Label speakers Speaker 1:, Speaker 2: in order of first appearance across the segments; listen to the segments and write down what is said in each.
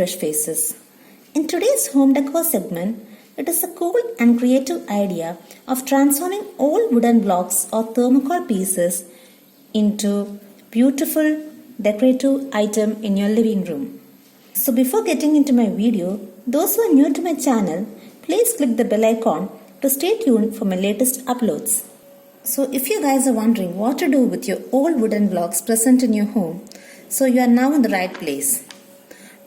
Speaker 1: fresh faces. In today's home decor segment, it is a cool and creative idea of transforming old wooden blocks or thermocol pieces into beautiful decorative item in your living room. So before getting into my video, those who are new to my channel, please click the bell icon to stay tuned for my latest uploads. So if you guys are wondering what to do with your old wooden blocks present in your home, so you are now in the right place.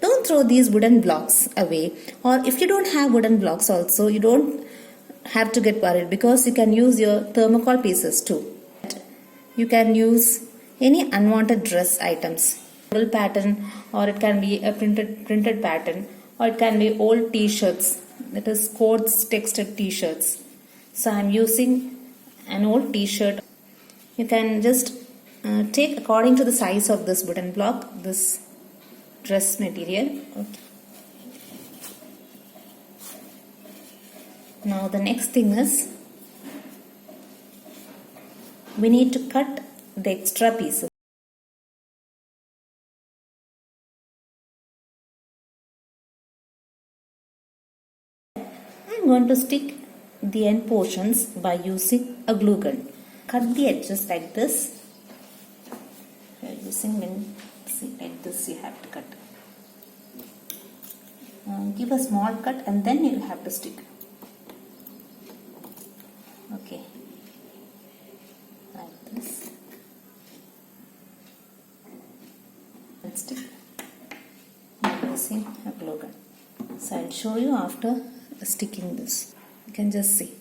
Speaker 1: Don't throw these wooden blocks away, or if you don't have wooden blocks also, you don't have to get worried because you can use your thermocol pieces too. You can use any unwanted dress items, pattern, or it can be a printed pattern, or it can be old t-shirts, that is quotes texted t-shirts. So I am using an old t-shirt. You can just take according to the size of this wooden block, this dress material. Okay. Now the next thing is we need to cut the extra pieces. I'm going to stick the end portions by using a glue gun. Cut the edges like this. We are using like this, you have to cut. Give a small cut and then you have to stick. Okay, like this. And stick. I'm using a glue gun. So I'll show you after sticking this. You can just see.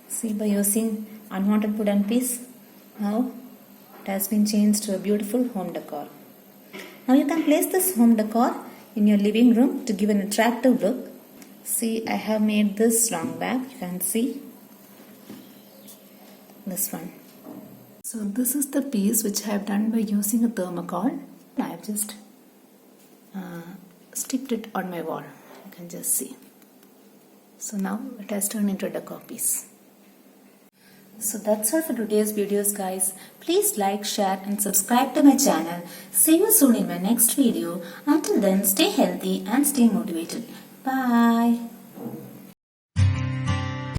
Speaker 1: See, by using unwanted wooden piece, now it has been changed to a beautiful home decor. Now you can place this home decor in your living room to give an attractive look. See, I have made this round back. You can see this one. So this is the piece which I have done by using a thermocol. I have just sticked it on my wall. You can just see. So now it has turned into a decor piece. So that's all for today's videos, guys. Please like, share and subscribe to my channel. See you soon in my next video. Until then, stay healthy and stay motivated. Bye.